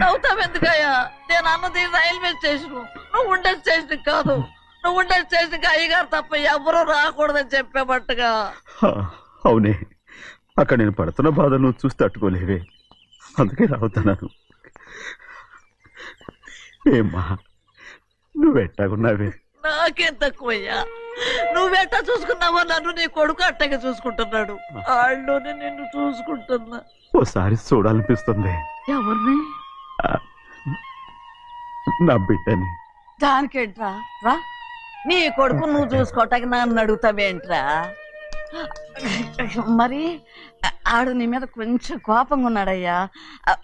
నవ్వుతావెందుకయ్యా? నేను అన్నది railway station, నువ్వు ఉండే స్టేషన్ కాదు. నువ్వు ఉండే స్టేషన్కి అయ్యగారు తప్ప ఎవరూ రాకూడదని చెప్పేమట్టుగా. అవునే, అక్కడ నేను పడుతున్న బాధ నువ్వు చూసి తట్టుకోలేవే, అందుకే రావుతున్నాను. ఏమ్మా నువ్వెట్టాగున్నావే? నాకేం తక్కువయ్యా, నువ్వెట్టా చూసుకున్నావో నన్ను నీ కొడుకు అట్టగా చూసుకుంటున్నాడు. వాళ్ళలోనే నిన్ను చూసుకుంటున్నా. ఓసారి చూడాలనిపిస్తుంది. ఎవరిని? నా బిడ్డని. దానికేంట్రా, రా. నీ కొడుకు నువ్వు చూసుకోవటానికి నన్ను అడుగుతావేంట్రా? మరి ఆడు నీ మీద కొంచెం కోపంగా ఉన్నాడయ్యా.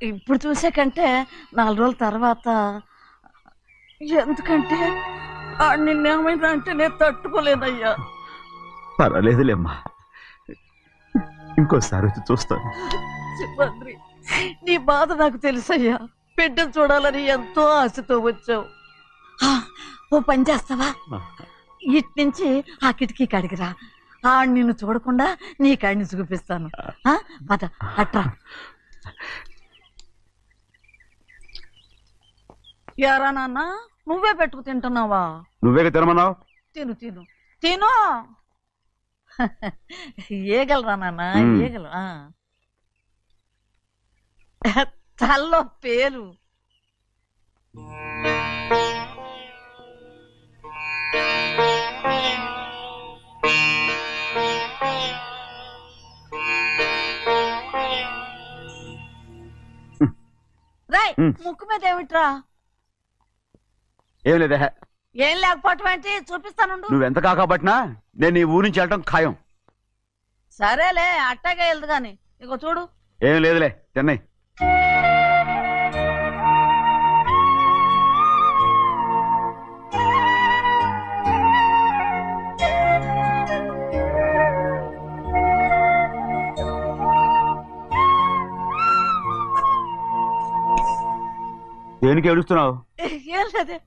ఇప్పుడు చూసే కంటే 4 రోజుల తర్వాత. ఎందుకంటే ఆడు నిన్నేమైనా అంటే నేను తట్టుకోలేనయ్యా. పర్వాలేదులేమ్మా, ఇంకోసారి వచ్చి చూస్తాను. శివాద్రి, నీ బాధ నాకు తెలుసయ్యా. బిడ్డను చూడాలని ఎంతో ఆశతో వచ్చావు. ఓ పని చేస్తావా? ఇటు నుంచి ఆ కిటికీ కాడికిరా. ఆడు నిన్ను చూడకుండా నీ కాడిని చూపిస్తాను. పద అట్రా. యారా నాన్న, నువ్వే పెట్టుకు తింటున్నావా? నువ్వే తినమన్నావు. తిను తిను తిను. ఏగలరా నాన్న, ఏగలు. తల్లో పేరు. రాయ్, ముక్కు మీద ఏమిట్రా? ఏం లేదా? ఏం లేకపోవటం ఏంటి? చూపిస్తాను. నువ్వెంత కాకపట్టినా నేను ఈ ఊరి నుంచి వెళ్ళటం ఖాయం. సరేలే, అట్టాగే వెళ్దు గాని. ఇగో చూడు. ఏం లేదులే, చెన్నై. దేనికి ఏడుస్తున్నావు? ఏం లేదే.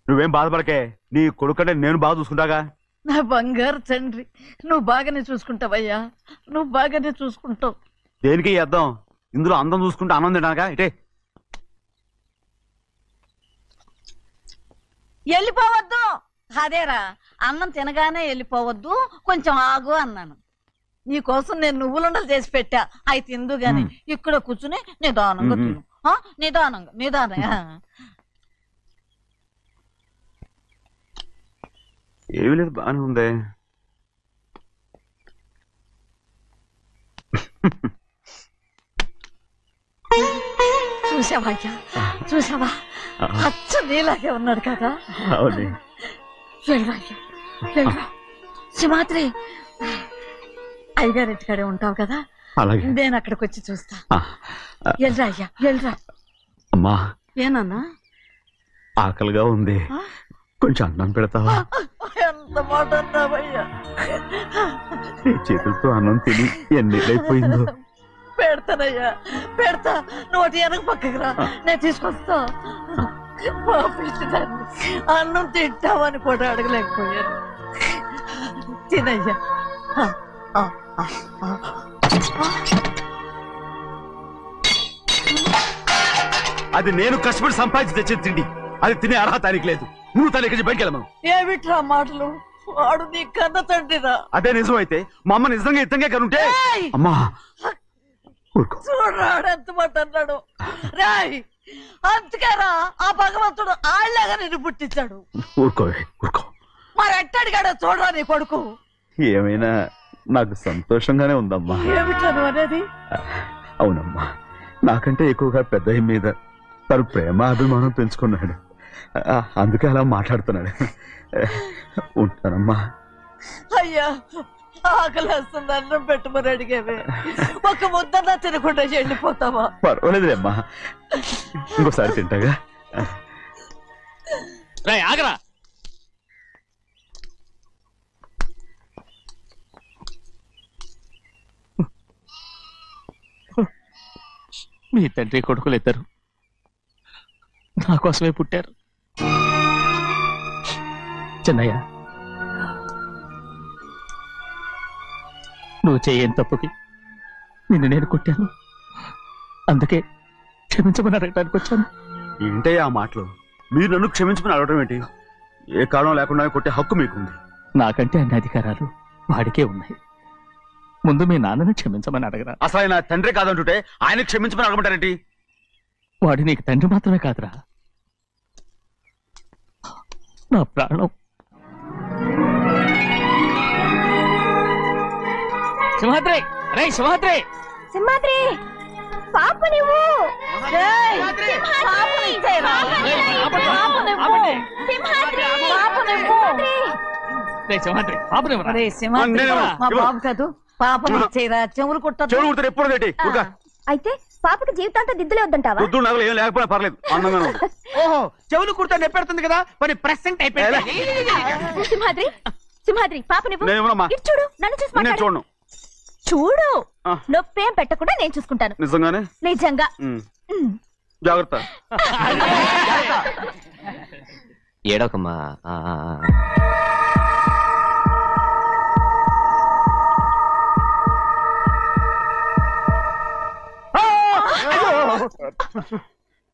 నువ్వేం బాధపడకే, నీ కొడుకంటే నేను బాగా చూసుకుంటాగా. నా బంగారు తండ్రి, నువ్వు బాగానే చూసుకుంటావయ్యా, నువ్వు బాగానే చూసుకుంటావు. దేనికి అర్థం? ఇందులో అందం చూసుకుంటే ఆనందం తినాగా. ఇటే వెళ్ళిపోవద్దు. అదేరా, అన్నం తినగానే వెళ్ళిపోవద్దు, కొంచెం ఆగు అన్నాను. నీకోసం నేను నువ్వులుండలు చేసి పెట్టా, అవి తిందు గాని. ఇక్కడ కూర్చుని నిదానంగా తిను. నిదానంగా నిదానంగా. ఏమీ లేదు, బాగానే ఉంది. చూసావా అయ్యా, చూసావా? అచ్చ నీలాగే ఉన్నాడు కదా. వెళ్ళరా అయ్యా, వెళ్ళరా. సింహాద్రి, అయ్యగారింటికాడే ఉంటావు కదా, నేను అక్కడికి వచ్చి చూస్తా. వెళ్ళరా అయ్యా, వెళ్ళరా. అమ్మా, ఏనన్నా? ఆకలిగా ఉంది, కొంచెం అన్నం పెడతావా? ఎంత మాట అన్నావయ్యా. చేతులతో అన్నం తిని ఎన్నిళ్ళైపోయిందో. పెడతానయ్యా, పెడతా. నోటి వెనక పక్కకి రా, నేను తీసుకొస్తా. అన్నం తింటామని కూడా అడగలేకపోయాను. తినయ్యా. అది నేను కష్టపడి సంపాదించి తెచ్చి తిండి, అది తినే అర్హత ఆయనకి లేదు. నువ్వు తన ఇక్కడి బయటికి వెళ్ళమను. ఏమిట్రా మాటలు? వాడు నీ కన్న తండ్రిరా. అదే నిజం అయితే మా అమ్మ నిజంగా ఇద్దంగా కనుంటే. అమ్మా చూడరాడు ఎంత మాట అన్నాడు. రాయ్, అందుకేరా ఆ భగవంతుడు ఆళ్ళగా నిన్ను పుట్టించాడు. ఊరుకోవే, ఊరుకో. మరి ఎట్టడిగాడో చూడరా నీ కొడుకు. ఏమైనా నాకు సంతోషంగానే ఉందమ్మా. ఏమిట్రా నువ్వు అనేది? అవునమ్మా, నాకంటే ఎక్కువగా పెద్ద మీద తను ప్రేమ అభిమానం పెంచుకున్నాడు, అందుకే అలా మాట్లాడుతున్నాడు. ఉంటానమ్మా. అయ్యా, ఆకలేస్తుంది, అన్నం పెట్టమని అడిగేవే. ఒక ముద్దన్నా తినకుండా వెళ్ళిపోతావా? పర్వాలేదులేమ్మా, ఇంకోసారి తింటాగా. ఆగరా. మీ తండ్రి కొడుకులు ఇద్దరు నా కోసమే పుట్టారు. చిన్నయ్య, నువ్వు చేయని తప్పుకి నిన్ను నేను కొట్టాను. అందుకే క్షమించమని అడగడానికి వచ్చాను. ఏంటే ఆ మాటలు? మీరు నన్ను క్షమించమని అడగడం ఏంటి? ఏ కారణం లేకుండా కొట్టే హక్కు మీకుంది. నాకంటే అన్ని అధికారాలు వాడికే ఉన్నాయి. ముందు మీ నాన్నని క్షమించమని అడగరా. అసలు ఆయన తండ్రి కాదంటుంటే ఆయన క్షమించమని అడగమంటారేంటి? వాడి నీకు తండ్రి మాత్రమే కాదురా, నా ప్రాణం. సింహాద్రి, రే సింహాద్రి, సింహాద్రి పాప నువ్వు ఏయ్, పాపని ఇచ్చేయరా. ఆపండి. సింహాద్రి రే సింహాద్రి, పాపనివ్వరా. ఒరేయ్ సింహాద్రి, నేనేమో, మా ఇవ్వ. బాబు కాదు, పాపని ఇచ్చేయరా. చెవులు కుట్టదు. చెవులు కుడితే ఎప్పుడు ఏంటి? ఊరుకా. అయితే పాపకి జీవితాంతం దిద్దులే వద్దంటావా? పొద్దు నగలు ఏం లేకపోయినా పర్లేదు, అందంగా ఉంది. ఓహో, చెవులు కుర్తా నెప్పెడుతుంది కదా, మరి ప్రెసెంట్ అయిపోయింది. సింహాద్రి సింహాద్రి పాప నువ్వు నేనేమోనమ్మా, ఇటు చూడు, నన్ను చూసి నేను మాట్లాడు. చూడను. చూడు, ఆ. నొప్పేం పెట్టకుండా నేను చూసుకుంటాను. నిజంగానే? నిజంగా. ఉమ్. ఉమ్. జాగ్రత్త. ఏడవకమ్మా.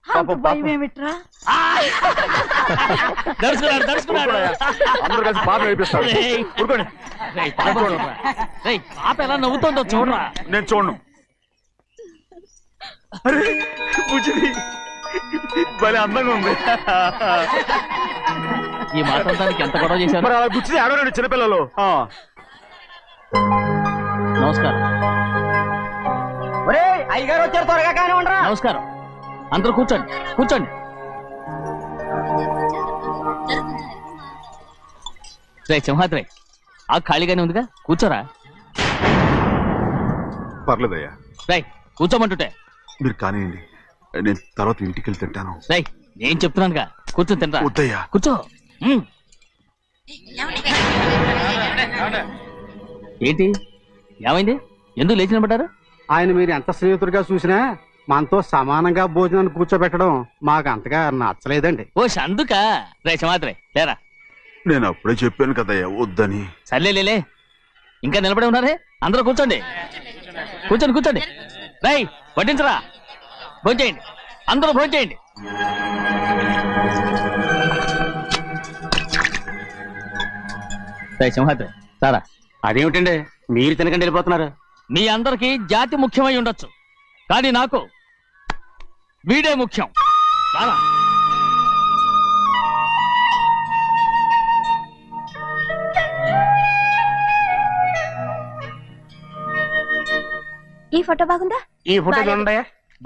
అంత భయం ఏమిట్రా? దర్శకున్నాడు. అందరూ కలిసి పాప నడిపిస్తారు. రేయ్. ఊరుకోండి. రేయ్, పాప చూడరా. రేయ్, పాప ఎలా నవ్వుతుందో చూడరా. నేను చూడను. అరే బుజ్జిది భలే అందంగా ఉంది. ఈ మాత్రం దానికి ఎంత గొడవ చేశారు. మరి అలా బుజ్జిది ఆడవారండి చిన్నపిల్లలు. నమస్కారం. ఒరే, అయ్యగారు వచ్చారు, త్వరగా కానీ ఉండరా. నమస్కారం. అందరూ కూర్చోండి, కూర్చోండి. రే సింహాద్రి, ఆ ఖాళీగానే ఉందిగా, కూర్చోరా. పర్లేదయ్యా, రై కూర్చోమంటుంటే. మీరు కానివ్వండి, నేను తర్వాత ఇంటికి వెళ్ళి తింటాను. రై నేను చెప్తున్నానుగా, కూర్చొని తింటా. వద్దయ్యా. కూర్చో. ఏంటి ఏమైంది? ఎందుకు లేచి నిలబడ్డారు? ఆయన మీరు ఎంత స్నేహితుడిగా చూసినా మనతో సమానంగా భోజనాన్ని కూర్చోబెట్టడం మాకు అంతగా నచ్చలేదండి. ఓ అందుక. రే సింహాద్రి లేరా. నేను అప్పుడే చెప్పాను కదయ్యా వద్దని. సర్లేలే, ఇంకా నిలబడి ఉన్నారే. అందరూ కూర్చోండి, కూర్చోండి, కూర్చోండి. రై వడ్డించరా, భోంచేయండి, అందరూ భోంచేయండి. రై సింహాద్రి సారా. అదేమిటండి మీరు తినకండి వెళ్ళిపోతున్నారు? మీ అందరికీ జాతి ముఖ్యమై ఉండొచ్చు, కానీ నాకు వీడే ముఖ్యం. రారా. ఈ ఫోటో బాగుందా? ఈ ఫోటో చూడండి.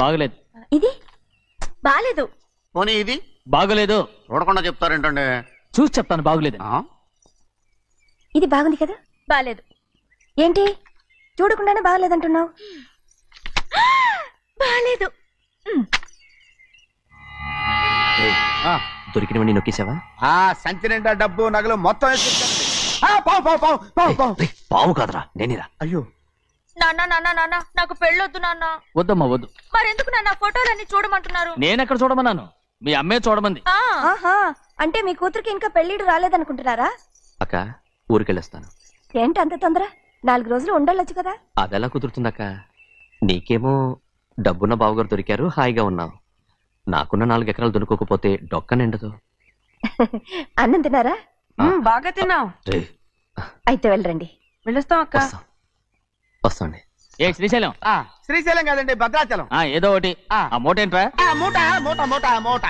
బాగలేదు. ఇది బాలేదు. పోనీ ఇది బాగలేదు. చూడకుండా చెప్తారేంటండి? చూసి చెప్తాను బాగలేదు. ఇది బాగుంది కదా? బాలేదు. ఏంటి చూడకుండానే బాగలేదంటున్నావు? బాలేదు. దొరికినవన్నీ నొక్కేసావా? సంచి నిండా డబ్బు నగలు మొత్తం పావు కాదురా, నేనేరా. అయ్యో, నాన్న నాన్న నాన్న, నాకు పెళ్ళొద్దు నాన్న. వద్దమ్మా వద్దు. మరెందుకు నాన్న ఫోటోలన్నీ చూడమంటున్నారు? నేనెక్కడ చూడమన్నాను, మీ అమ్మే చూడమంది. ఆహా, అంటే మీ కూతురికి ఇంకా పెళ్ళిడు రాలేదనుకుంటున్నారా? అక్క ఊరికెళ్ళొస్తాను. ఏంటి అంత తొందర? 4 రోజులు ఉండొచ్చు కదా. అదెలా కుదురుతుందక్క? నీకేమో డబ్బున్న బావగారు దొరికారు, హాయిగా ఉన్నావు. నాకున్న 4 ఎకరాలు దొరుకోకపోతే డొక్క నిండదు. అన్నం తిన్నారా? బాగా తిన్నావు. రే, అయితే వెళ్ళరండి. వెళ్ళొస్తాం అక్క. వస్తాండి. ఏ శ్రీశైలం, శ్రీశైలం కాదండి, భద్రాచలం. ఏదో ఒకటి. ఆ మూట ఏంట్రా? మూట మూట మూట మూట.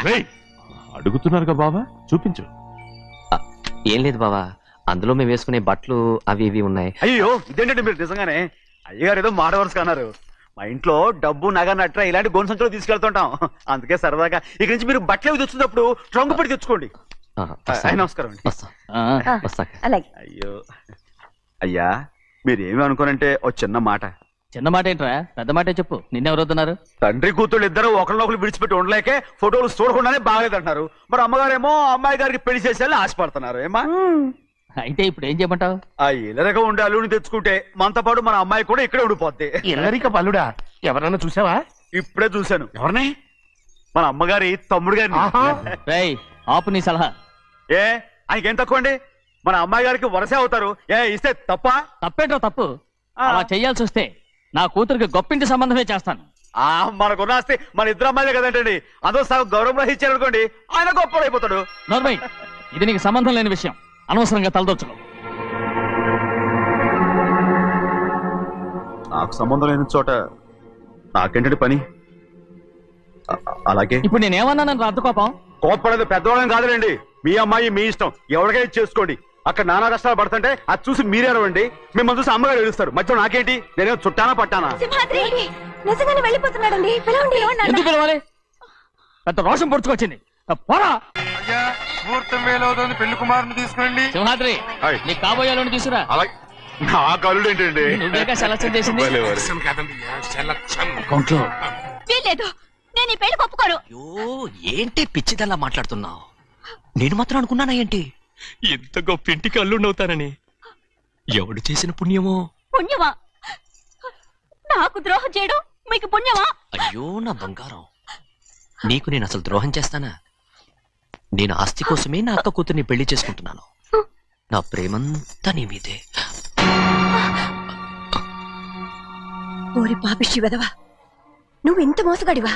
అడుగుతున్నారుగా బాబా, చూపించు. ఏం లేదు బావా, అందులో మేము వేసుకునే బట్టలు అవి ఇవి ఉన్నాయి. అయ్యో ఇదేంటంటే మీరు నిజంగానే అయ్యగారు ఏదో మాట వరుస అన్నారు. మా ఇంట్లో డబ్బు నగ నట్ర ఇలాంటి గోను సంచులు తీసుకెళ్తుంటాం. అందుకే సరదాగా ఇక్కడి నుంచి మీరు బట్టలు తెచ్చుకున్నప్పుడు ట్రంక్ పెట్టి తెచ్చుకోండి. నమస్కారం అండి. వస్తాక. అలాగే. అయ్యో అయ్యా, మీరు ఏమి అనుకోనంటే ఓ చిన్న మాట. చిన్న మాట ఏంట్రా, పెద్ద మాటే చెప్పు. నిన్నెవరొద్దున్నారు? తండ్రి కూతురు ఇద్దరు ఒకరినొకరు విడిచిపెట్టి ఉండలేకే ఫోటోలు చూడకుండానే బాగలేదంటున్నారు. మరి అమ్మగారేమో అమ్మాయి గారికి పెళ్లి చేసేయాలని ఆశపడుతున్నారు. ఏమా అయితే ఇప్పుడు ఏం చేయమంటావు? ఆ ఇలరగా ఉండే అల్లుని తెచ్చుకుంటే మనతో పాటు మన అమ్మాయి కూడా ఇక్కడే ఉండిపోద్ది. ఇల్లరిక పల్లుడా? ఎవరన్నా చూసావా? ఇప్పుడే చూశాను. ఎవరిని? మన అమ్మగారి తమ్ముడు గారిని. రేయ్ ఆపు నీ సలహా. ఏ ఆయనకేం తక్కువ అండి? మన అమ్మాయి గారికి వరసే అవుతారు. ఏ ఇస్తే తప్ప? తప్పేంట్రా తప్పు? అలా చెయ్యాల్సి వస్తే నా కూతురికి గొప్పింటి సంబంధమే చేస్తాను. మనకున్న ఆస్తి మన ఇద్దరు అమ్మాయిలే కదంటండి. అందులో సగం గౌరవం ఇచ్చారు అనుకోండి, ఆయన గొప్పడు అయిపోతాడు. నోర్మై, ఇది నీకు సంబంధం లేని విషయం, అనవసరంగా తలదొచ్చుకో. నాకు సంబంధం లేని చోట నాకేంటండి పని? అలాగే ఇప్పుడు నేనేమన్నా నన్ను రద్దు కోపం? కోప్పడేది పెద్దవాళ్ళని కాదులేండి. మీ అమ్మాయి మీ ఇష్టం, ఎవరికైనా చేసుకోండి. అక్కడ నానా కష్టాలు పడుతుంటే అది చూసి మీరే అరవండి, మిమ్మల్ని చూసి అమ్మగారు ఏడుస్తారు. మధ్యలో నాకేంటి? నేనేం చుట్టానా పట్టానా? సింహాద్రి నిజంగానే వెళ్ళిపోతున్నాడండి. పిలవండి. ఎందుకు పిలవాలి? పెద్ద రోషం పొడుచుకొచ్చింది. పోరా ముహూర్తం వేలవుతుంది, పెళ్లి కుమారుని తీసుకురండి. సింహాద్రి, నీ కాబోయేలోని తీసుకురా. నా కలుడు ఏంటండి? నువ్వేగా సెలక్షన్ చేసింది. వీల్లేదు, నేను ఈ పెళ్లి ఒప్పుకోను. అయ్యో, ఏంటి పిచ్చిదల్లా మాట్లాడుతున్నావు? నేను మాత్రం అనుకున్నానా ఏంటి ఎంత గొప్ప ఇంటికి అల్లుండవుతానని? ఎవడు చేసిన పుణ్యమో? పుణ్యమా? నాకు ద్రోహం చేయడం మీకు పుణ్యమా? అయ్యో నా బంగారం, నీకు నేను అసలు ద్రోహం చేస్తానా? నేను ఆస్తి కోసమే నా అక్క కూతుర్ని పెళ్లి చేసుకుంటున్నాను. నా ప్రేమంతా నీ మీదే. ఓరి పాపిష్టి వెదవా, నువ్వు ఇంత మోసగాడివా?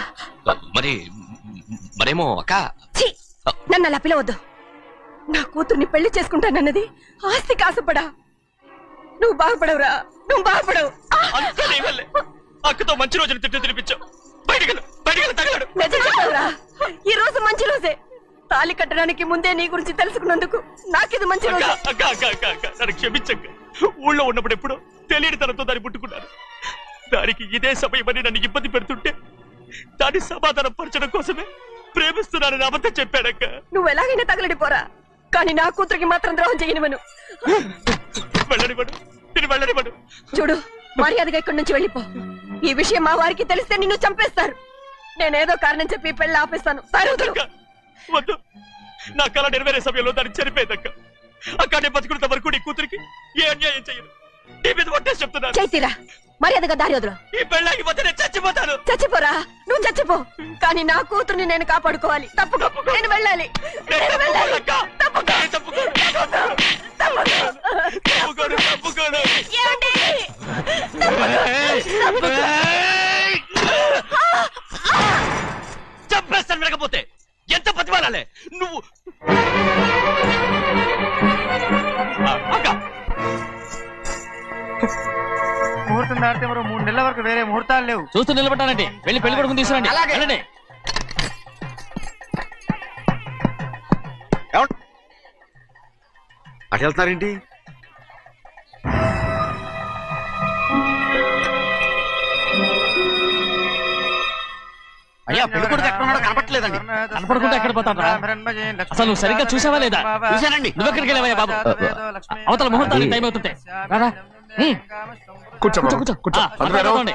మరేమో అక్క. నన్ను అలా పిలవద్దు. నా కూతుర్ని పెళ్లి చేసుకుంటానన్నది ఆస్తి కాసపడా. నువ్వు బాగుపడవురా, నువ్వు బాగుపడవు. అక్కతో మంచి రోజులు తిట్టు తినిపించావు. ఈ రోజు మంచి రోజే. తాళి కట్టడానికి ముందే నీ గురించి తెలుసుకున్నందుకు నాకిది మంచి రోజు. నన్ను క్షమించక్క. ఊళ్ళో ఉన్నప్పుడు ఎప్పుడో తెలియని తనతో దాన్ని ముట్టుకున్నాను. దానికి ఇదే సమయమని నన్ను ఇబ్బంది పెడుతుంటే దాన్ని సమాధానం పరచడం కోసమే ప్రేమిస్తున్నానని అబద్ధం చెప్పాడక్క. నువ్వు ఎలాగైనా తగలడిపోరా, కానీ నా కూతురికి మాత్రం ద్రోహం చేయనివను. వెళ్ళనివ్వడు, నేను వెళ్ళనివ్వడు. చూడు, మర్యాదగా ఇక్కడి నుంచి వెళ్ళిపో. ఈ విషయం మా వారికి తెలిస్తే నిన్ను చంపేస్తారు. నేనేదో కారణం చెప్పి పెళ్లి ఆపేస్తాను. వద్దు, నా కళ నెరవేరే సమయంలో దాన్ని చనిపోయేదక్క. అక్కడే బతుకున్నంత వరకు నీ కూతురికి ఏ అన్యాయం చేయను. నీ మీద ఒట్టేసి చెప్తున్నాను. చైతీరా, మర్యాదగా దారి వదులు. ఈ పెళ్ళాకి పోతే నేను చచ్చిపోతాను. చచ్చిపోరా, నువ్వు చచ్చిపో, కానీ నా కూతుర్ని నేను కాపాడుకోవాలి. తప్పుకో, నేను వెళ్ళాలి. చంపేస్తాను. వినకపోతే ఎంత బతిమాలాలే నువ్వు? ముహూర్తం దాటితే మరో 3 నెలల వరకు వేరే ముహూర్తాలు లేవు. చూస్తూ నిలబడ్డానండి. వెళ్ళి పెళ్లి కొడుకుని తీసుకురండి. వెళ్ళండి. అటు వెళ్తున్నారేంటి? అయ్యా, పెళ్లి కొడుకు ఎక్కడ ఉన్నాడో కనపట్లేదండి. కనపడకుండా ఎక్కడ పోతాడ్రా? అసలు నువ్వు సరిగ్గా చూసావా లేదా? చూశానండి. నువ్వెక్కడికి వెళ్ళవయ్యా బాబు? అవతల ముహూర్తానికి టైం అవుతుంది. రారా. కూర్చో కూర్చో. కూర్చో.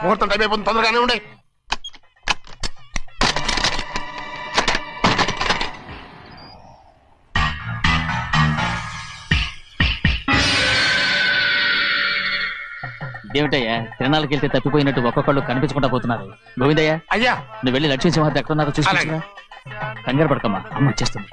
ముహూర్తం టైం అయిపోతుంది, తొందరగానే ఉండే. ఇదేమిటయ్యా, తిరణాలకు వెళ్తే తప్పిపోయినట్టు ఒక్కొక్కళ్ళు కనిపించకుండా పోతున్నారు. గోవిందయ్య, అయ్యా నువ్వు వెళ్ళి లక్ష్మీ సింహాద్రి ఎక్కడున్నారో చూసుకుంటున్నా. కంగారు పడకమ్మా, అమ్మ వచ్చేస్తుంది.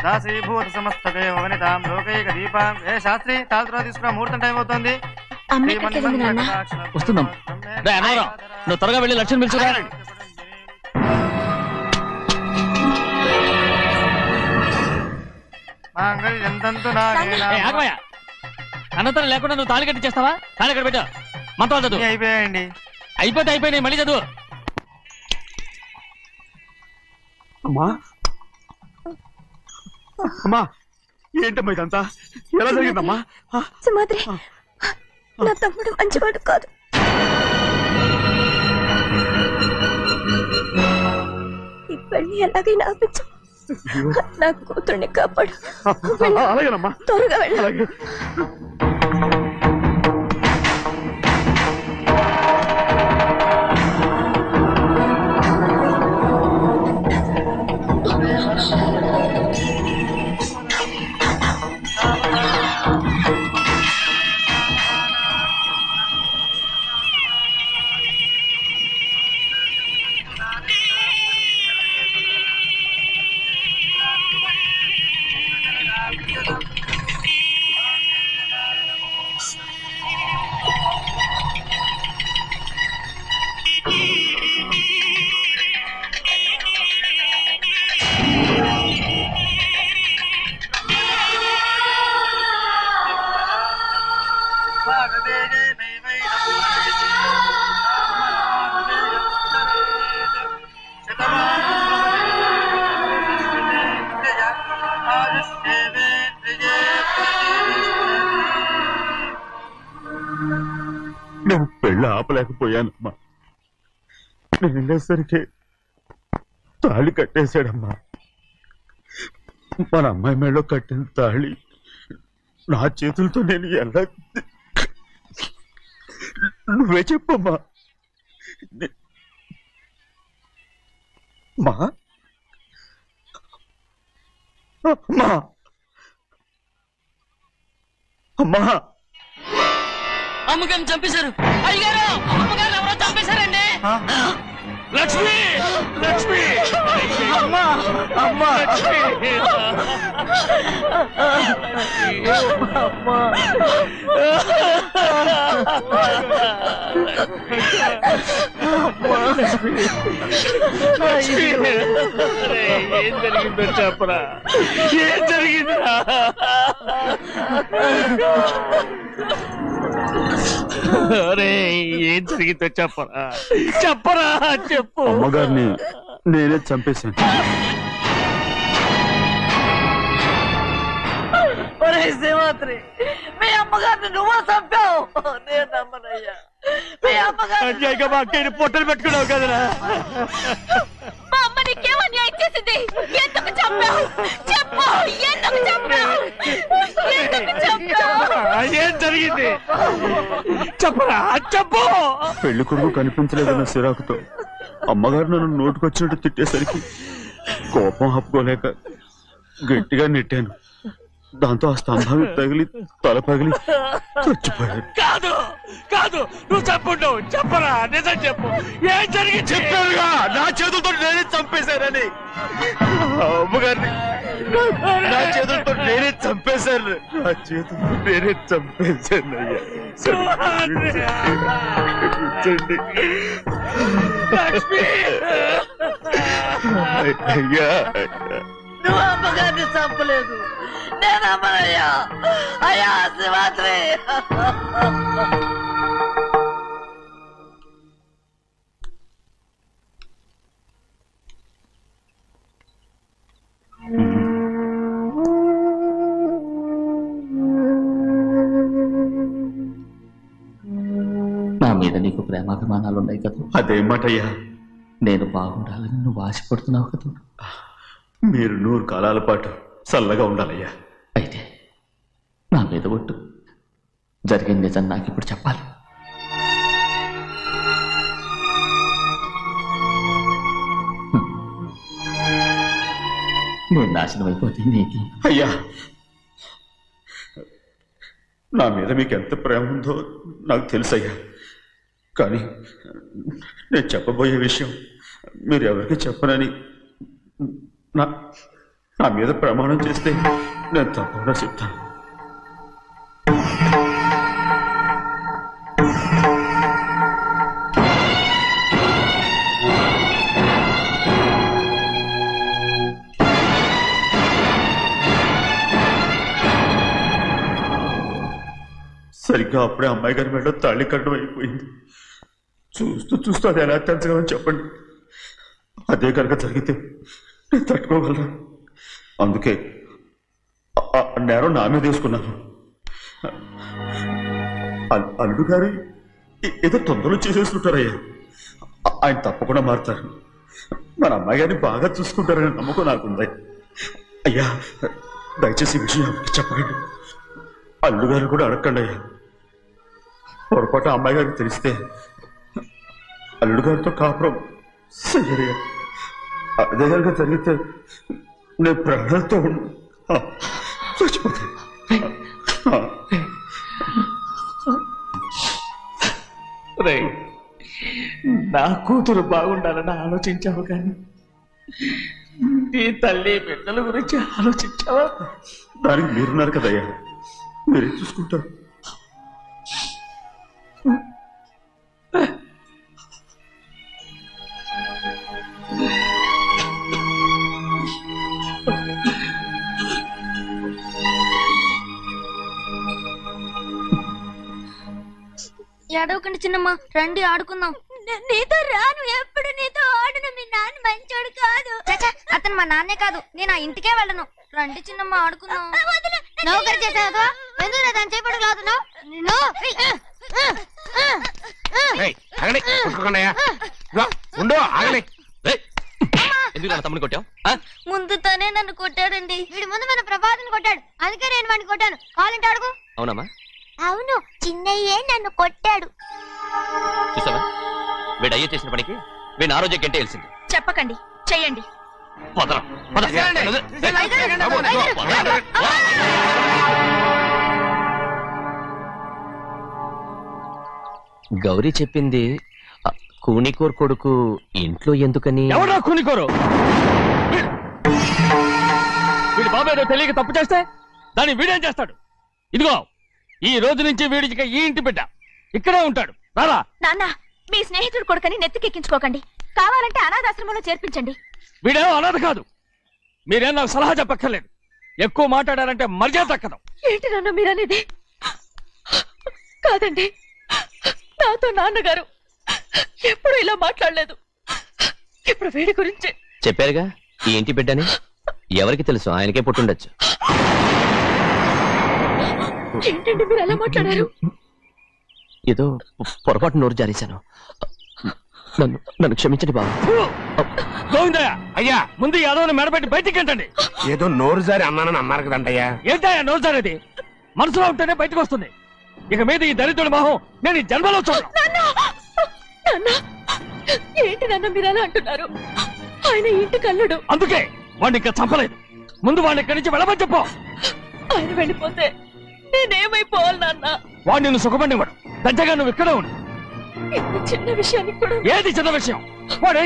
దాసీభూత సమస్త దేవనితాం లోకైక దీపాం. ఏ శాస్త్రి, తాళతో తీసుకురా, ముహూర్తం టైం అవుతుంది. వస్తుందమ్మా. అన్నవరం, నువ్వు త్వరగా వెళ్ళి లక్ష్మణ్ పిలుచురా. అనంతరం లేకుండా నువ్వు తాళి కట్టి చేస్తావా? తాళి కట్టి పెట్టు. మంత్రాలు చదువు. అయిపోయాయండి. అయిపోయినాయి, మళ్ళీ చదువు. అమ్మా, అమ్మా, ఏంటమ్మా ఇదంతా? ఎలా జరిగిందమ్మా? సుమాద్రి, నా తమ్ముడు మంచివాడు కాదు. ఈ పెళ్లి ఎలాగైనా ఆపించు. నా కూతుర్ని కాపాడు. అలాగేనమ్మా, త్వరగా వెళ్ళ. నువ్వు పెళ్ళి ఆపలేకపోయానమ్మా. నేను వెళ్ళేసరికి తాళి కట్టేశాడమ్మా. మన అమ్మాయి మెళ్ళో కట్టిన తాళి నా చేతులతో నేను ఎలా... నువ్వే చెప్పమ్మా. మా అమ్మా అమ్మా అమ్మగారిని చంపేశారు. అయ్యారు అమ్మగారు ఎవరో చంపేశారండి. లక్ష్మి లక్ష్మి అమ్మా అమ్మా ఏం జరిగిందో చెప్పరా? ఏం జరిగిందిరా? ఏం జరిగిందో చెప్పరా? చెప్పరా చెప్పు. అమ్మగారిని నేనే చంపేశాను. శ్రీమాత్రి, మీ అమ్మగారిని నువ్వు చంపావు. నేను నమ్మనయ్యా. మీ అమ్మగారు మా అక్కని పొట్టలు పెట్టుకున్నావు కదరా. మా అమ్మ నీకేం అన్యాయం చేసింది? ఎందుకు చంపావు? చెప్పు, ఎందుకు చంపావు? ఎందుకు చంపావు? ఏం జరిగింది చెప్పరా? చెప్పు. పెళ్లి కొడుకు కనిపించలేదన్న సిరాకుతో అమ్మగారు నన్ను నోటుకొచ్చినట్టు తిట్టేసరికి కోపం ఆపుకోలేక గట్టిగా నెట్టాను. దాంతో ఆ స్తంభం తగిలి తల పగిలి చచ్చిపోయాడు. కాదు కాదు, నువ్వు చెప్పుండు. చెప్పరా, నిజం చెప్పు. ఏం జరిగింది? చెప్పారుగా, నా చేతులతో నేనే చంపేశానని. అమ్మగారిని నా చేతులతో నేనే చంపేశాను. నా చేతులతో నేనే చంపేశాను. అయ్యా, నువ్వు అమ్మగారిని చంపలేదు. నేను అమ్మనయ్యా. అయ్యా శ్రీమాత్రి. నా మీద నీకు ప్రేమాభిమానాలు ఉన్నాయి కదా. అదేమాటయ్యా? నేను బాగుండాలని నువ్వు ఆశపడుతున్నావు కదా. మీరు 100 కాలాల పాటు చల్లగా ఉండాలయ్యా. అయితే నా మీద ఒట్టు. జరిగిన నిజం నాకు ఇప్పుడు చెప్పాలి. నేను నాశనం అయిపోతే నీకు. అయ్యా, నా మీద మీకు ఎంత ప్రేమ ఉందో నాకు తెలుసయ్యా. కానీ నేను చెప్పబోయే విషయం మీరు ఎవరికి చెప్పనని నా మీద ప్రమాణం చేస్తే నేను తప్పకుండా చెప్తాను. సరిగ్గా అప్పుడే అమ్మాయి గారి మెడ తాళి కట్టడం అయిపోయింది. చూస్తూ చూస్తూ అది ఎలా తెంచగలని చెప్పండి. అదే కనుక జరిగితే నేను తట్టుకోగలను. అందుకే నేరం నా మీద తీసుకున్నాను. అల్లుడు గారు ఏదో తొందరలో చేసేసుకుంటారయ్యా. ఆయన తప్పకుండా మారుతారు. మన అమ్మాయి గారిని బాగా చూసుకుంటారని నమ్మకం నాకుంది. అయ్యా, దయచేసి ఈ విషయం ఎవరికి చెప్పకండి. అల్లుడు గారు కూడా అడగండి అయ్యా. పొరపాటు అమ్మాయి గారికి తెలిస్తే అల్లుడు గారితో కాపురం సరియా. అదే కనుక జరిగితే నేను ప్రాణాలతో చచ్చిపోతాను. నా కూతురు బాగుండాలని ఆలోచించావు, కానీ నీ తల్లి బిడ్డల గురించి ఆలోచించావా? దానికి మీరున్నారు కదయ్యా, మీరే చూసుకుంటారు. ఏడవకండి చిన్నమ్మ, రండి ఆడుకుందాం. నీతో రాను, ఎప్పుడు నీతో ఆడను. మీ నాన్న మంచోడు కాదు. అతను మా నాన్నే కాదు, నేను ఆ ఇంటికే వెళ్ళను. రండి చిన్నమ్మ ఆడుకుందాం. నౌకరు చేసావు ఎందుకు దాని చేపడు కాదున్నావు? తమ్ముని కొట్టావు? ముందు తనే నన్ను కొట్టాడండి. వీడి ముందు మన ప్రభాతం కొట్టాడు, అందుకే నేను వాడిని కొట్టాను. కావాలంటే అడుగు. అవునమ్మా? అవును, చిన్నయ్యే నన్ను కొట్టాడు. చూసావా, వీడు అయ్యే చేసిన పనికి వీడిని ఆ రోజే గంటే తెలిసింది. చెప్పకండి, చెయ్యండి. గౌరీ చెప్పింది కూనికోర్ కొడుకు ఇంట్లో ఎందుకని? ఎవరా కూనికోరు? వీడి బాబు ఏదో తెలియక తప్పు చేస్తే దాన్ని వీడేం చేస్తాడు? ఇదిగో, ఈ రోజు నుంచి వీడికి ఈ ఇంటి బిడ్డ ఇక్కడే ఉంటాడు. రారా. నాన్న, మీ స్నేహితుడు కొడుకని నెత్తికెక్కించుకోకండి. కావాలంటే అనాథాశ్రమంలో చేర్పించండి. వీడేమో అనాథ కాదు. మీరేం నాకు సలహా చెప్పక్కర్లేదు. ఎక్కువ మాట్లాడారంటే మర్యాద తక్కదు. ఏంటి నాన్న మీరనేది? కాదండి, నాతో నాన్నగారు ఎప్పుడు ఇలా మాట్లాడలేదు. ఇప్పుడు వీడి గురించి చెప్పారుగా ఈ ఇంటి బిడ్డని. ఎవరికి తెలుసు, ఆయనకే పుట్టుండొచ్చు. ఏంటండి మీరు అలా మాట్లాడారు? ఏదో పొరపాటు నోరు జారేశాను. నన్ను క్షమించండి బాబు. గోవిందయ్య, అయ్యా ముందు యాదవ్ని మెడబెట్టి బయటికి ఏంటండి? ఏదో నోరు జారి అన్నానని అన్నారు కదంటయ్యా. ఏంటయ్యా నోరు జారేది? మనసులో ఉంటేనే బయటకు వస్తుంది. ఇక మీద ఈ దరిద్రుడి మొహం నేను ఈ జన్మలో చూడను. ఏంటి నాన్న మీరు అలా అంటున్నారు? ఆయన ఇంటి కల్లుడు. అందుకే వాడిని ఇంకా చంపలేదు. ముందు వాడిని ఇక్కడి నుంచి వెళ్ళమని చెప్పు. ఆయన వెళ్ళిపోతే నేనేమైపోవాలి నాన్న? వాడు నిన్ను సుఖపడివాడు. పెద్దగా నువ్వు ఇక్కడే ఉండు. ఇంత చిన్న విషయానికి కూడా. ఏది చిన్న విషయం? వాడే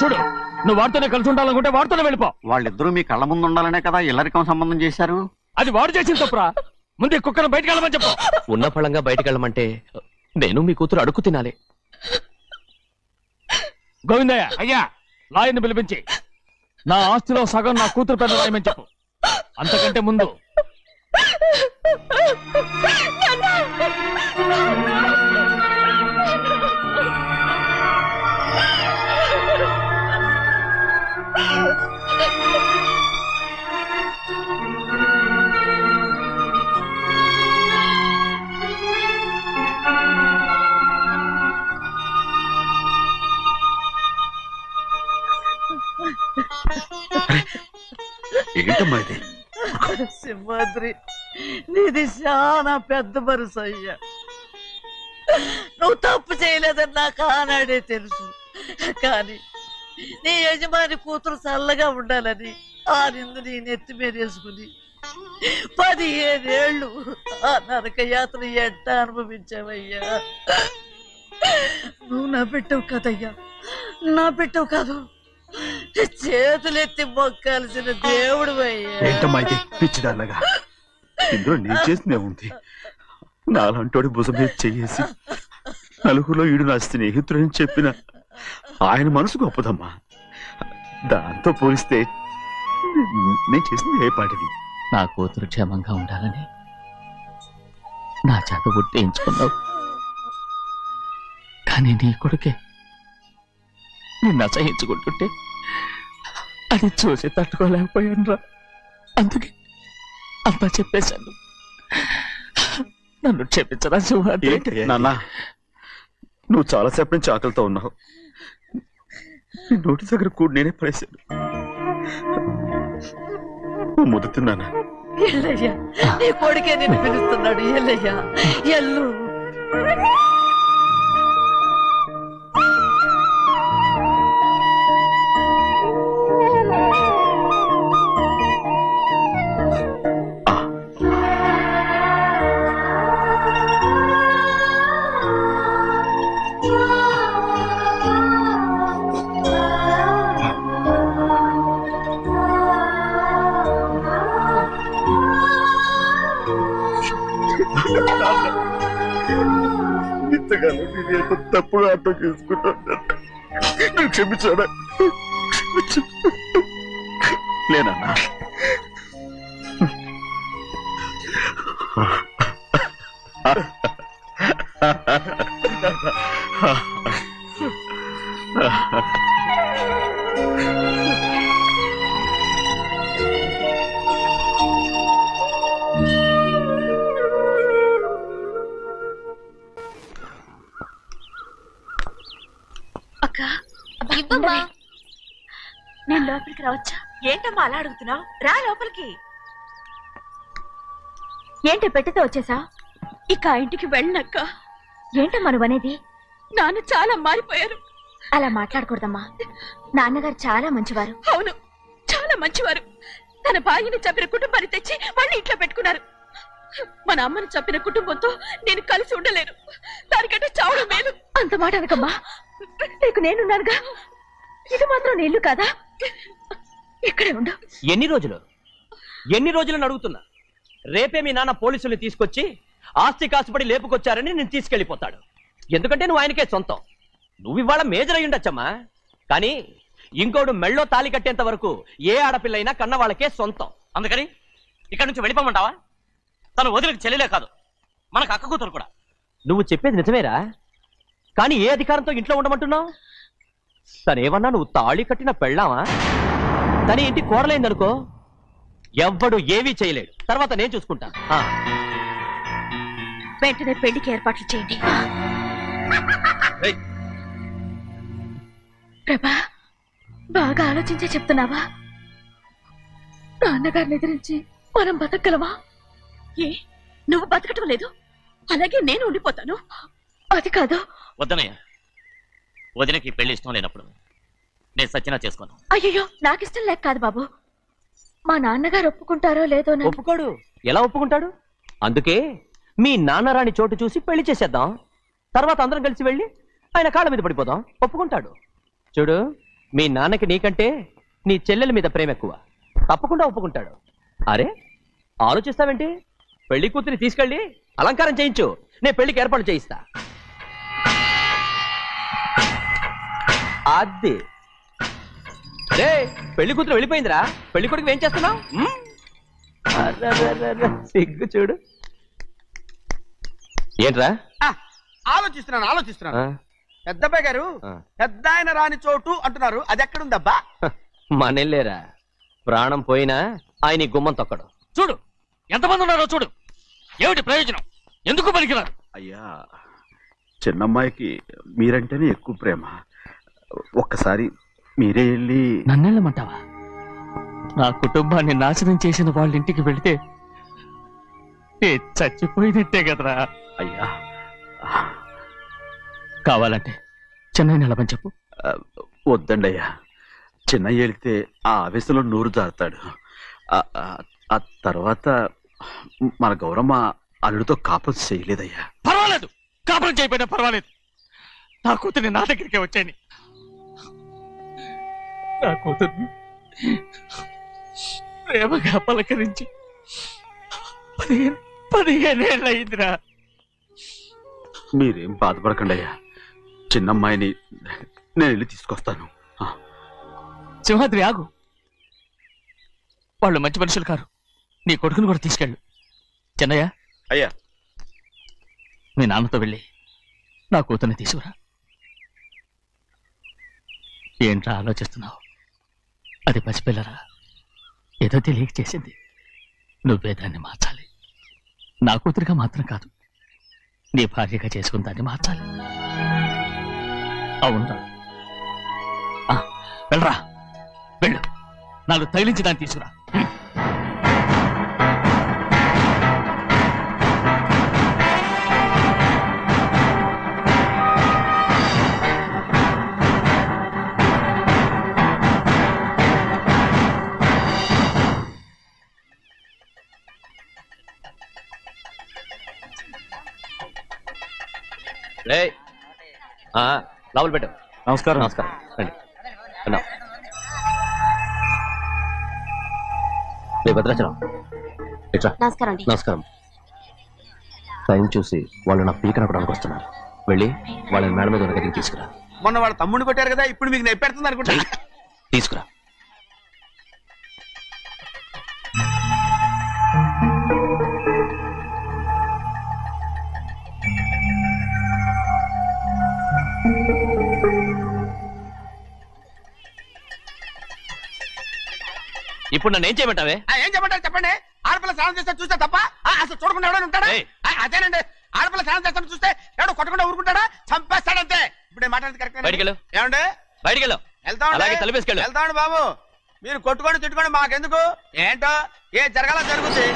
చూడు, నువ్వు వాడితోనే కలిసి ఉండాలనుకుంటే వాడితోనే వెళ్ళిపో. వాళ్ళిద్దరూ మీ కళ్ళ ముందు ఉండాలనే కదా ఇల్లరికం సంబంధం చేశారు. అది వాడు చేసిన తప్పురా. ముందు ఈ కుక్కను బయటకు వెళ్ళమని చెప్పు. ఉన్న ఫలంగా బయటకు వెళ్ళమంటే నేను మీ కూతురు అడుగు తినాలి. గోవిందయ్య, అయ్యా లాయర్ని పిలిపించి నా ఆస్తిలో సగం నా కూతురు పెద్ద రాయమని చెప్పు. అంతకంటే ముందు ఏంటమ్మా ఇది? సింహాద్రి, నీది చాలా పెద్ద మనసు అయ్యా. నువ్వు తప్పు చేయలేదని నాకు ఆనాడే తెలుసు. కానీ నీ యజమాని కూతురు చల్లగా ఉండాలని ఆ నిందు నీ నెత్తి మీద వేసుకుని 15 ఏళ్ళు ఆ నరక యాత్ర ఎట్ట అనుభవించావయ్యా. నువ్వు నా పెట్టవు కదయ్యా, నా పెట్టవు కాదు, చేతులెత్తి మొక్కాల్సిన దేవుడు అయ్యా. ఏంటమ్మా ఇది పిచ్చిదాన్నగా? ఇందులో నేను చేసినే ఉంది. నాలంటోడి భుజం మీద చెయ్యేసి నలుగురిలో ఈడు నా స్నేహితుడని చెప్పిన ఆయన మనసు గొప్పదమ్మా. దాంతో పోలిస్తే నేను చేసింది ఏ పాటిది? నా కూతురు క్షేమంగా ఉండాలని నా చేత గుర్తించుకున్నావు. కానీ నీ కొడుకే నిన్ను అసహించుకుంటుంటే అది చూసి తట్టుకోలేకపోయాను రా. అందుకే అంతా చెప్పేశాను. నన్ను క్షమించరా సింహాద్రి. నాన్న, నువ్వు చాలాసేపు నుంచి ఆకలితో ఉన్నావు. నీ నోటి దగ్గర కూడా నేనే పడేశాను. ముద్దు తిన్నానా? ఎల్లయ్యా, నీ కొడుకే నిన్ను పిలుస్తున్నాడు. ఎల్లయ్యా, ఎల్లు. ఇంతకాలం నేను ఎంత తప్పుగా అర్థం చేసుకుంటాను. నువ్వు క్షమించాడా? లేనన్నా, ఉండవే. నేను లోపలికి రావచ్చా? ఏంటమ్మా అలా అడుగుతున్నావు? రా లోపలికి. ఏంటి పెట్టితో వచ్చేసా? ఇక ఆ ఇంటికి వెళ్ళనక్క. ఏంటమ్మా నువ్వనేది? నాన్న చాలా మారిపోయారు. అలా మాట్లాడకూడదమ్మా. నాన్నగారు చాలా మంచివారు. అవును, చాలా మంచివారు. తన భార్యని చంపిన కుటుంబాన్ని తెచ్చి మళ్ళీ ఇంట్లో పెట్టుకున్నారు. మన అమ్మని చంపిన కుటుంబంతో నేను కలిసి ఉండలేను. దానికంటే చావడం మేలు. అంత మాట అనకమ్మా. నీకు నేనున్నానుగా. ఇది మాత్రం నీ ఇల్లు కాదా? ఇక్కడే ఉండు. ఎన్ని రోజులను అడుగుతున్నా. రేపే మీ నాన్న పోలీసుల్ని తీసుకొచ్చి ఆస్తి కాసుపడి లేపుకొచ్చారని నేను తీసుకెళ్లిపోతాడు. ఎందుకంటే నువ్వు ఆయనకే సొంతం. నువ్వు ఇవాళ మేజర్ అయి ఉండొచ్చమ్మా, కానీ ఇంకోడు మెళ్ళో తాళి కట్టేంత వరకు ఏ ఆడపిల్లైనా కన్న వాళ్ళకే సొంతం. అందుకని ఇక్కడి నుంచి వెళ్ళిపోమంటావా? తను వదిలికి చెల్లెలే కాదు, మనకు అక్క కూతురు కూడా. నువ్వు చెప్పేది నిజమేరా, కానీ ఏ అధికారంతో ఇంట్లో ఉండమంటున్నావు? తనేమన్నా నువ్వు తాళి కట్టిన పెళ్ళావా? తన ఇంటి కోడలైందనుకో, ఎవ్వడు ఏవీ చేయలేడు. తర్వాత నేను చూసుకుంటా. వెంటనే పెళ్లికి ఏర్పాట్లు చేయండి. ప్రభా, బాగా ఆలోచించే చెప్తున్నావా? నాన్నగారిని ఎదిరించి మనం బతకగలవా? ఏ, నువ్వు బతకటం లేదు, అలాగే నేను ఉండిపోతాను. అది కాదు. వద్దనయ్య, వదినకి పెళ్లి ఇష్టం లేనప్పుడు నేను సచ్చినా చేసుకోను. అయ్యో, నాకిష్టం లేక కాదు బాబు. మా నాన్నగారు ఒప్పుకుంటారో లేదో. ఒప్పుకోడు. ఎలా ఒప్పుకుంటాడు? అందుకే మీ నాన్నరాని చోటు చూసి పెళ్లి చేసేద్దాం. తర్వాత అందరం కలిసి వెళ్ళి ఆయన కాళ్ళ మీద పడిపోదాం. ఒప్పుకుంటాడు. చూడు, మీ నాన్నకి నీకంటే నీ చెల్లెల మీద ప్రేమ ఎక్కువ. తప్పకుండా ఒప్పుకుంటాడు. అరే, ఆలోచిస్తావేంటి? పెళ్లి కూతురిని తీసుకెళ్ళి అలంకారం చేయించు, నేను పెళ్లికి ఏర్పాటు చేయిస్తా. అది రే, పెళ్లి కూతురు వెళ్ళిపోయిందిరా. పెళ్లి కొడుకు ఏం చేస్తున్నావు? సిగ్గు చూడు. ఏంట్రా? ఆలోచిస్తున్నాను. పెద్దబ్బాయి గారు పెద్ద ఆయన రాని చోటు అంటున్నారు, అది ఎక్కడుందబ్బా? మనెళ్ళేరా, ప్రాణం పోయినా ఆయన గుమ్మం తొక్కడు. చూడు ఎంతమంది ఉన్నారో చూడు. ఏమిటి ప్రయోజనం? ఎందుకు పనికిరారు? అయ్యా, చిన్నమ్మాయికి మీరంటేనే ఎక్కువ ప్రేమ. ఒక్కసారి మీరే వెళ్ళి. నన్నెళ్ళమంటావా? నా కుటుంబాన్ని నాశనం చేసిన వాళ్ళ ఇంటికి వెళితే చచ్చిపోయినట్టే కదరా. అయ్యా, కావాలంటే చెన్నై నిలబని చెప్పు. వద్దండి అయ్యా, చిన్నయ్య వెళితే ఆ ఆవేశంలో నోరు జారుతాడు. ఆ తర్వాత మన గౌరమ్మ అల్లుడితో కాపురం చేయలేదయ్యా. పర్వాలేదు, కాపురం చేయకపోయినా పర్వాలేదు. నా కూతుర్ని నా దగ్గరికే వచ్చాయని. నా కూతుర్ని ప్రేమగా పలకరించి 15 ఏళ్ళు అయిందిరా. మీరేం బాధపడకండి అయ్యా, చిన్నమ్మాయిని నేను వెళ్ళి తీసుకొస్తాను. సింహాద్రి ఆగు. వాళ్ళు మంచి మనుషులు కారు. నీ కొడుకుని కూడా తీసుకెళ్ళు. చెన్నయ్య, అయ్యా, మీ నాన్నతో వెళ్ళి నా కూతుర్ని తీసుకురా. ఏంట్రా ఆలోచిస్తున్నావు? అది పసిపిల్లరా, ఏదో తెలియక చేసింది. నువ్వే దాన్ని మార్చాలి. నా కూతురిగా మాత్రం కాదు, నీ భార్యగా చేసుకుని దాన్ని మార్చాలి. అవునరా? వెళ్ళరా, వెళ్ళు. నాకు తగిలించి దాన్ని తీసుకురా. లోపల పెట్టు. నమస్కారం. నమస్కారం. రండి. అన్నా, భద్రాచలం ఇట్రా. నమస్కారం అండి. నమస్కారం. టైం చూసి వాళ్ళు నా పీకన పడానికి వస్తున్నారు. వెళ్ళి వాళ్ళని మేడ మీద గదికి తీసుకురా. మొన్న వాళ్ళ తమ్ముడిని కొట్టారు కదా, ఇప్పుడు మీకు నెప్పెడుతుంది అనుకుంటా. తీసుకురా. ఇప్పుడు నన్ను ఏం చేయమంటావే? ఏం చెప్పంటారు చెప్పండి. ఆడపిల్ల స్నానం చేస్తే చూస్తే తప్ప అసలు చూడకుండా ఎవడో ఉంటాడా? అదేనండి, ఆడపిల్ల స్నానం చేస్తాను చూస్తే ఎవడో కొట్టకుండా ఊరుకుంటాడా? చంపేస్తాడంతే. ఇప్పుడు మాట్లాడేది కరెక్ట్. బయటికి వెళ్ళు. ఏమండి? బయటికి వెళ్ళు. అలాగే తలపేసుకెళ్ళు. వెళ్తామండి బాబు. మీరు కొట్టుకొని తిట్టుకొని మాకెందుకు? ఏంటో ఏ జరగాల జరుగుతుంది.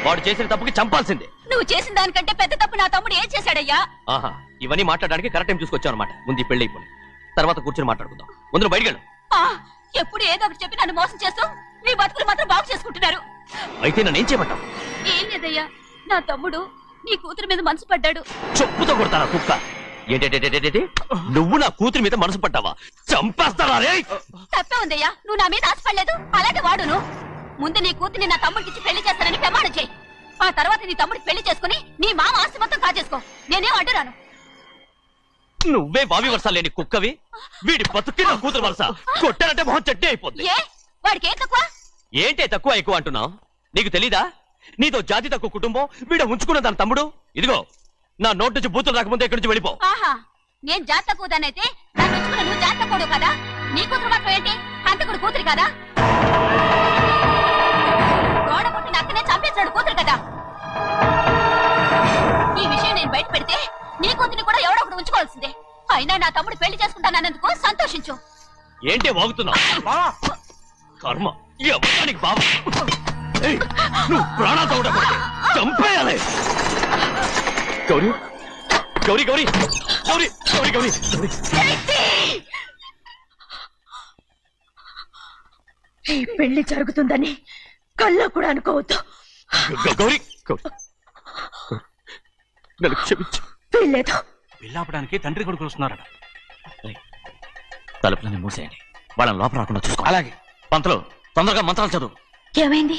వాడు చేసిన తప్పుకి చంపాల్సిందే. నువ్వు చేసిన దానికంటే పెద్ద తప్పు నా తమ్ముడు ఏం చేశాడయ్యా? ఆహా, ఇవన్నీ మాట్లాడడానికి కరెక్ట్ టైం చూసుకొచ్చావు అనమాట. ముందు ఈ పెళ్లి అయిపోయి తర్వాత కూర్చొని మాట్లాడుకుందాం. ముందు బయటికి వెళ్ళు. ఎప్పుడు ఏదో ఒకటి చెప్పి నన్ను మోసం చేస్తూ మీ బతుకులు మాత్రం బాగు చేసుకుంటున్నారు. అయితే నన్ను ఏం చేయమంటావు? ఏం లేదయ్యా, నా తమ్ముడు నీ కూతురు మీద మనసు పడ్డాడు. చెప్పుతో కొడతారా కుక్క? ఏంటేంటి నువ్వు నా కూతురి మీద మనసు పడ్డావా? చంపేస్తారా రే? తప్పే ఉందయ్యా, నువ్వు నా మీద ఆశపడలేదు. అలాంటి వాడును. ముందు నీ కూతుర్ని నా తమ్ముడికి పెళ్లి చేస్తానని ప్రమాణం చేయి. ఆ తర్వాత నీ తమ్ముడికి పెళ్లి చేసుకుని నీ మామ ఆస్తి మొత్తం కాజేసుకో. నేనేం అడ్డురాను. నువ్వే బావి వరుస లేని కుక్కవి. వీడి బతుక్కి నా కూతురు వరుస. కొట్టారంటే మొహం చెడ్డే అయిపోద్ది. వాడికి ఏం తక్కువ? ఏంటే తక్కువ ఎక్కువ అంటున్నావు? నీకు తెలీదా? నీతో జాతి తక్కువ కుటుంబం వీడ ఉంచుకున్న దాని తమ్ముడు. ఇదిగో నా నోటి నుంచి బూతులు రాకముందే ఇక్కడి నుంచి వెళ్ళిపో. ఆహా, నేను జాతి తక్కువ దానైతే నన్ను ఉంచుకున్న నువ్వు జాతి తక్కువ కదా. నీ కూతురు మాత్రం ఏంటి? హంతకుడు కూతురు కదా. గోడ పుట్టిన అక్కనే చంపేశాడు కూతురు కదా. ఈ విషయం నేను బయట పెడితే నీ కూతురిని కూడా ఎవడో ఒకటి ఉంచుకోవాల్సిందే. అయినా నా తమ్ముడు పెళ్లి చేసుకుంటానన్నందుకు సంతోషించు. ఏంటి వాగుతున్నావు? కర్మ ఈ అమ్మానికి బావ. నువ్వు ప్రాణాలతో ఉండకూడదు. చంపేయాలి. గౌరీ గౌరీ గౌరీ గౌరీ గౌరీ గౌరీ ఈ పెళ్లి జరుగుతుందని కల్లో కూడా అనుకోవద్దు. గౌరీ నన్ను క్షమించు. వీల్లేదు. పెళ్ళాపడానికి తండ్రి కొడుకులు వస్తున్నారట. తలుపులని మూసేయండి. వాళ్ళని లోపల రాకుండా చూసుకో. అలాగే. పంతులు తొందరగా మంత్రాలు చదువు. ఏమైంది?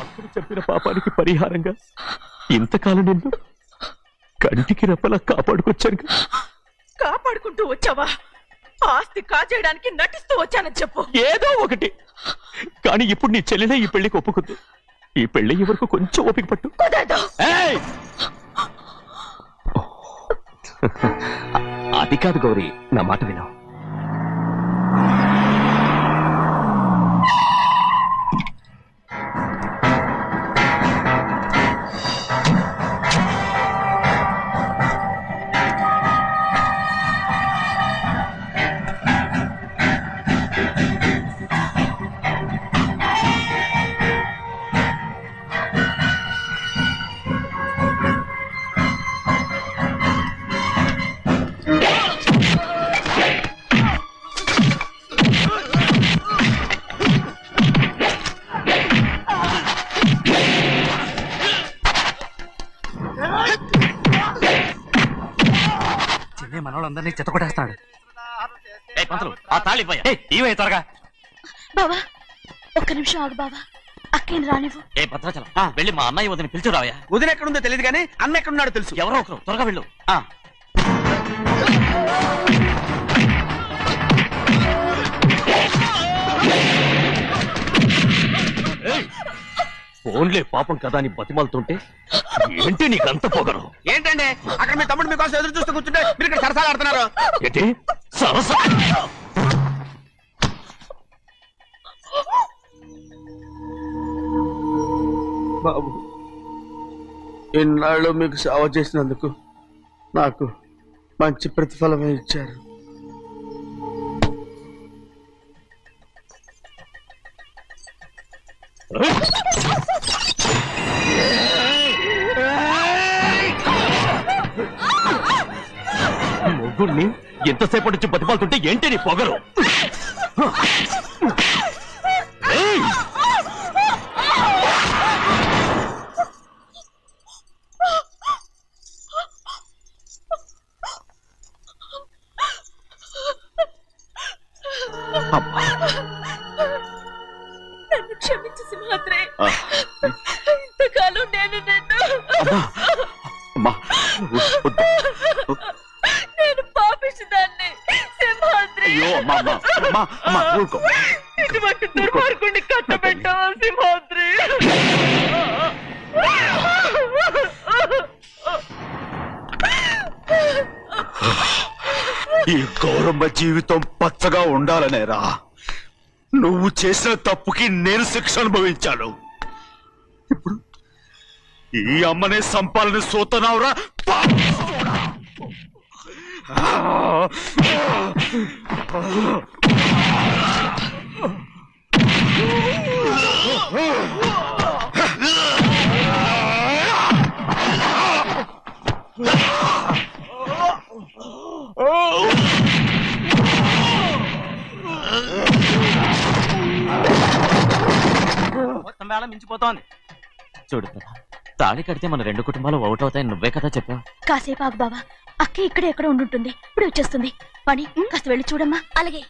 అప్పుడు చెప్పిన పాపానికి పరిహారంగా ఇంతకాలం నిన్ను కంటికి రెప్పలా కాపాడుకొచ్చాను. కాపాడుకుంటూ వచ్చావా? ఆస్తి కాజేయడానికి నటిస్తూ వచ్చానని చెప్పు. ఏదో ఒకటి. కానీ ఇప్పుడు నీ చెల్లెలే ఈ పెళ్లికి ఒప్పుకుంది. ఈ పెళ్లి వరకు కొంచెం ఓపిక పట్టు. అది కాదు గౌరీ, నా మాట విను. మనోళ్ళందరినీ చెత్తకొట్టేస్తాడు. ఆ తాళి ఇవే త్వరగా. బావా ఒక్క నిమిషం ఆగు బావా. అక్కేం రానివ్వు. ఏ భద్రాచలం వెళ్ళి మా అన్నయ్య వదిన పిలిచిరావయ్యా. వదిన ఎక్కడుందో తెలియదు కానీ అన్న ఎక్కడున్నాడో తెలుసు. ఎవరో ఒకరు త్వరగా వెళ్ళు. ఫోన్లే పాపం కదా అని బతిమాలుతుంటే ఏంటి నీకంత పొగరు? ఏంటండి అక్కడ మీ తమ్ముడు మీకోసం ఎదురు చూస్తూ కూర్చుంటే మీరు ఇక్కడ సరసాలు ఆడుతున్నారు. ఏంటి సరసా? బాబు, ఇన్నాళ్ళు మీకు సేవ చేసినందుకు నాకు మంచి ప్రతిఫలమే ఇచ్చారు. మొగ్గుణ్ణి ఎంతసేపటి నుంచి బతిమాలుతుంటే ఏంటి నీ పొగరు? నన్ను క్షమించు సింహాద్రి. ఇంతకాలం నేను నేను పాపించదాన్ని సింహాద్రి. ఇటువంటి దుర్మార్గుడిని కట్టబెట్టావా సింహాద్రి? ఈ గౌరమ్మ జీవితం పచ్చగా ఉండాలనేరా నువ్వు చేసిన తప్పుకి నేను శిక్ష అనుభవించాను. ఇప్పుడు ఈ అమ్మనే సంపాలని సోతనావురా మొత్తం వేళ మించిపోతోంది. చూడు తాళి కడితే మన రెండు కుటుంబాలు అవుట్ అవుతాయని నువ్వే కదా చెప్పావు. కాసేపు ఆగు బావా, అక్క ఇక్కడే ఎక్కడ ఉండుంటుంది, ఇప్పుడు వచ్చేస్తుంది. పని కాస్త వెళ్ళి చూడమ్మా. అలాగే